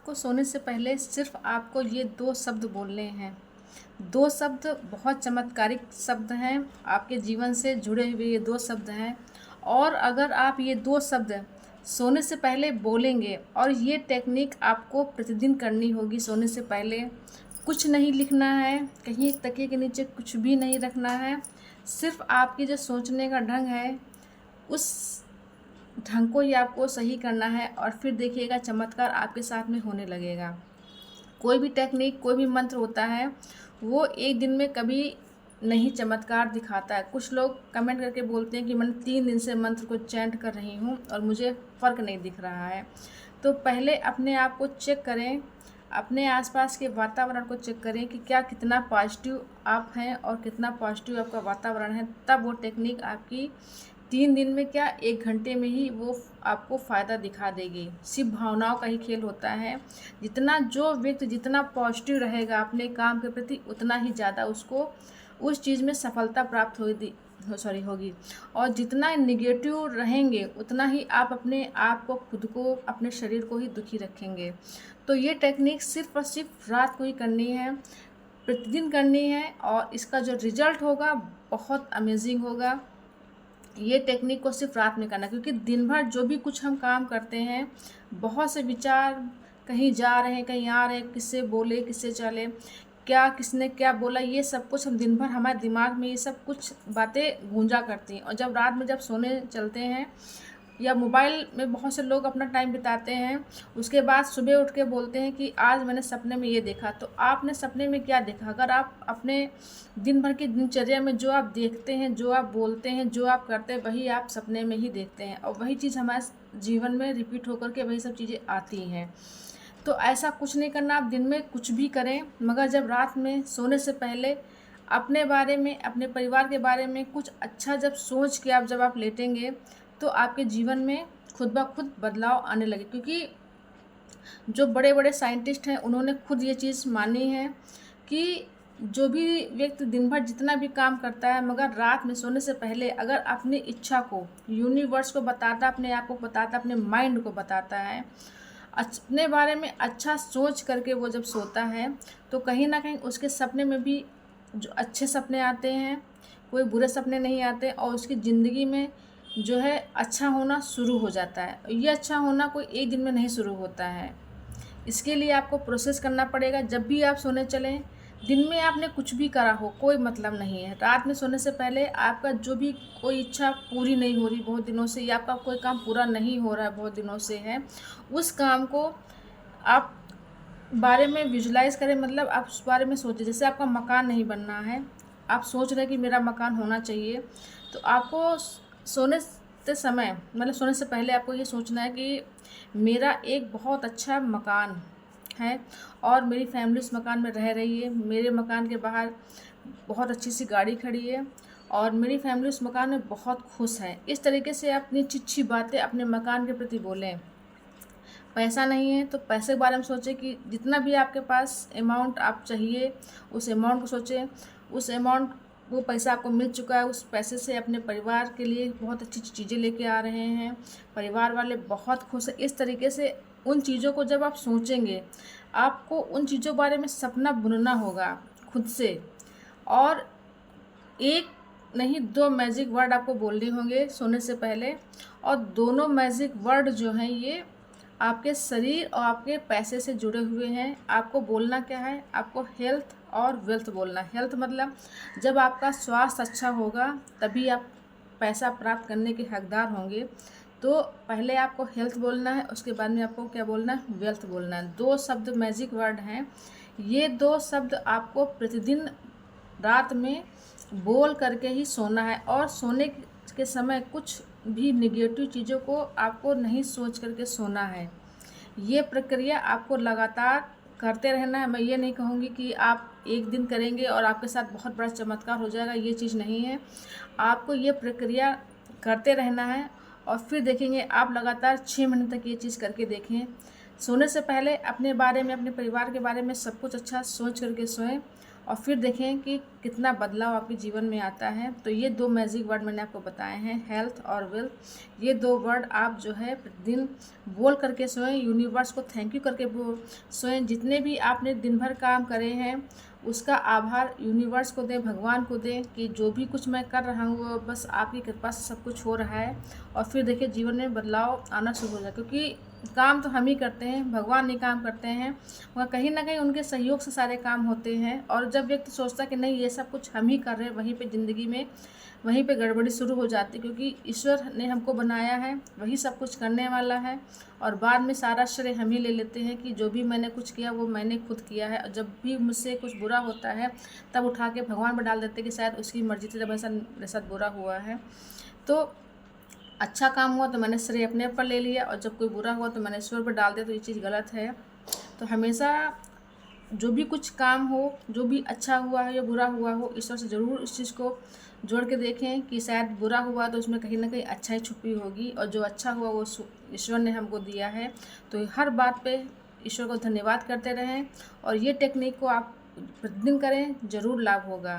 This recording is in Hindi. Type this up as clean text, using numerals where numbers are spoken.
को सोने से पहले सिर्फ आपको ये 2 शब्द बोलने हैं। 2 शब्द बहुत चमत्कारिक शब्द हैं, आपके जीवन से जुड़े हुए ये 2 शब्द हैं। और अगर आप ये 2 शब्द सोने से पहले बोलेंगे और ये टेक्निक आपको प्रतिदिन करनी होगी। सोने से पहले कुछ नहीं लिखना है, कहीं तकिए के नीचे कुछ भी नहीं रखना है, सिर्फ आपकी जो सोचने का ढंग है उस ढंग को ही आपको सही करना है और फिर देखिएगा चमत्कार आपके साथ में होने लगेगा। कोई भी टेक्निक, कोई भी मंत्र होता है वो एक दिन में कभी नहीं चमत्कार दिखाता है। कुछ लोग कमेंट करके बोलते हैं कि मैंने 3 दिन से मंत्र को चैंट कर रही हूँ और मुझे फ़र्क नहीं दिख रहा है। तो पहले अपने आप को चेक करें, अपने आसपास के वातावरण को चेक करें कि क्या कितना पॉजिटिव आप हैं और कितना पॉजिटिव आपका वातावरण है। तब वो टेक्निक आपकी 3 दिन में क्या 1 घंटे में ही वो आपको फ़ायदा दिखा देगी। सिर्फ भावनाओं का ही खेल होता है। जितना जो व्यक्ति जितना पॉजिटिव रहेगा अपने काम के प्रति, उतना ही ज़्यादा उसको उस चीज़ में सफलता प्राप्त होगी। और जितना निगेटिव रहेंगे उतना ही आप अपने आप को, खुद को, अपने शरीर को ही दुखी रखेंगे। तो ये टेक्निक सिर्फ और सिर्फ रात को ही करनी है, प्रतिदिन करनी है और इसका जो रिज़ल्ट होगा बहुत अमेजिंग होगा। ये टेक्निक को सिर्फ रात में करना, क्योंकि दिन भर जो भी कुछ हम काम करते हैं, बहुत से विचार कहीं जा रहे हैं, कहीं आ रहे हैं, किससे बोले, किससे चले, क्या किसने क्या बोला, ये सब कुछ हम दिन भर हमारे दिमाग में ये सब कुछ बातें गूंजा करती हैं। और जब रात में जब सोने चलते हैं या मोबाइल में बहुत से लोग अपना टाइम बिताते हैं, उसके बाद सुबह उठ के बोलते हैं कि आज मैंने सपने में ये देखा। तो आपने सपने में क्या देखा? अगर आप अपने दिन भर की दिनचर्या में जो आप देखते हैं, जो आप बोलते हैं, जो आप करते हैं, वही आप सपने में ही देखते हैं और वही चीज़ हमारे जीवन में रिपीट होकर के वही सब चीज़ें आती हैं। तो ऐसा कुछ नहीं करना, आप दिन में कुछ भी करें, मगर जब रात में सोने से पहले अपने बारे में, अपने परिवार के बारे में कुछ अच्छा जब सोच के जब आप लेटेंगे तो आपके जीवन में खुद ब खुद बदलाव आने लगे। क्योंकि जो बड़े बड़े साइंटिस्ट हैं उन्होंने खुद ये चीज़ मानी है कि जो भी व्यक्ति दिन भर जितना भी काम करता है, मगर रात में सोने से पहले अगर अपनी इच्छा को यूनिवर्स को बताता, अपने आप को बताता, अपने माइंड को बताता है, अपने बारे में अच्छा सोच करके वो जब सोता है, तो कहीं ना कहीं उसके सपने में भी जो अच्छे सपने आते हैं, कोई बुरे सपने नहीं आते और उसकी ज़िंदगी में जो है अच्छा होना शुरू हो जाता है। ये अच्छा होना कोई एक दिन में नहीं शुरू होता है, इसके लिए आपको प्रोसेस करना पड़ेगा। जब भी आप सोने चलें, दिन में आपने कुछ भी करा हो कोई मतलब नहीं है, रात में सोने से पहले आपका जो भी कोई इच्छा पूरी नहीं हो रही बहुत दिनों से, या आपका कोई काम पूरा नहीं हो रहा है बहुत दिनों से है, उस काम को आप बारे में विजुलाइज़ करें। मतलब आप उस बारे में सोचें। जैसे आपका मकान नहीं बनना है, आप सोच रहे हैं कि मेरा मकान होना चाहिए, तो आपको सोने से समय, मतलब सोने से पहले आपको ये सोचना है कि मेरा एक बहुत अच्छा मकान है और मेरी फैमिली उस मकान में रह रही है, मेरे मकान के बाहर बहुत अच्छी सी गाड़ी खड़ी है और मेरी फैमिली उस मकान में बहुत खुश है। इस तरीके से आप अपनी अच्छी बातें अपने मकान के प्रति बोलें। पैसा नहीं है तो पैसे के बारे में सोचें कि जितना भी आपके पास अमाउंट आप चाहिए उस अमाउंट को सोचें। उस अमाउंट, वो पैसा आपको मिल चुका है, उस पैसे से अपने परिवार के लिए बहुत अच्छी चीज़ें लेके आ रहे हैं, परिवार वाले बहुत खुश हैं। इस तरीके से उन चीज़ों को जब आप सोचेंगे, आपको उन चीज़ों के बारे में सपना बुनना होगा खुद से। और एक नहीं 2 मैजिक वर्ड आपको बोलने होंगे सोने से पहले, और दोनों मैजिक वर्ड जो हैं ये आपके शरीर और आपके पैसे से जुड़े हुए हैं। आपको बोलना क्या है? आपको हेल्थ और वेल्थ बोलना है। हेल्थ मतलब जब आपका स्वास्थ्य अच्छा होगा तभी आप पैसा प्राप्त करने के हकदार होंगे। तो पहले आपको हेल्थ बोलना है, उसके बाद में आपको क्या बोलना है? वेल्थ बोलना है। 2 शब्द मैजिक वर्ड हैं। ये 2 शब्द आपको प्रतिदिन रात में बोल करके ही सोना है और सोने के समय कुछ भी निगेटिव चीज़ों को आपको नहीं सोच करके सोना है। ये प्रक्रिया आपको लगातार करते रहना है। मैं ये नहीं कहूँगी कि आप एक दिन करेंगे और आपके साथ बहुत बड़ा चमत्कार हो जाएगा, ये चीज़ नहीं है। आपको ये प्रक्रिया करते रहना है और फिर देखेंगे आप लगातार 6 महीने तक ये चीज़ करके देखें। सोने से पहले अपने बारे में, अपने परिवार के बारे में सब कुछ अच्छा सोच करके सोएं और फिर देखें कि कितना बदलाव आपके जीवन में आता है। तो ये 2 मैजिक वर्ड मैंने आपको बताए हैं, हेल्थ और वेल्थ। ये 2 वर्ड आप जो है प्रतिदिन बोल करके सोएं, यूनिवर्स को थैंक यू करके सोएं। जितने भी आपने दिन भर काम करे हैं उसका आभार यूनिवर्स को दें, भगवान को दें कि जो भी कुछ मैं कर रहा हूँ वो बस आपकी कृपा से सब कुछ हो रहा है। और फिर देखिए जीवन में बदलाव आना शुरू हो जाए, क्योंकि काम तो हम ही करते हैं, भगवान नहीं काम करते हैं, मगर कहीं ना कहीं उनके सहयोग से सारे काम होते हैं। और जब व्यक्ति सोचता कि नहीं ये सब कुछ हम ही कर रहे हैं, वहीं पे ज़िंदगी में वहीं पे गड़बड़ी शुरू हो जाती, क्योंकि ईश्वर ने हमको बनाया है, वही सब कुछ करने वाला है। और बाद में सारा श्रेय हम ही ले लेते हैं कि जो भी मैंने कुछ किया वो मैंने खुद किया है। और जब भी मुझसे कुछ बुरा होता है तब उठा के भगवान पर डाल देते हैं कि शायद उसकी मर्जी से जब ऐसा मेरे साथ बुरा हुआ है। तो अच्छा काम हुआ तो मैंने श्रेय अपने ऊपर ले लिया, और जब कोई बुरा हुआ तो मैंने ईश्वर पर डाल दिया, तो ये चीज़ गलत है। तो हमेशा जो भी कुछ काम हो, जो भी अच्छा हुआ है या बुरा हुआ हो, ईश्वर से ज़रूर इस चीज़ को जोड़ के देखें कि शायद बुरा हुआ तो उसमें कहीं ना कहीं अच्छाई छुपी होगी, और जो अच्छा हुआ वो ईश्वर ने हमको दिया है। तो हर बात पे ईश्वर को धन्यवाद करते रहें, और ये टेक्निक को आप प्रतिदिन करें, ज़रूर लाभ होगा।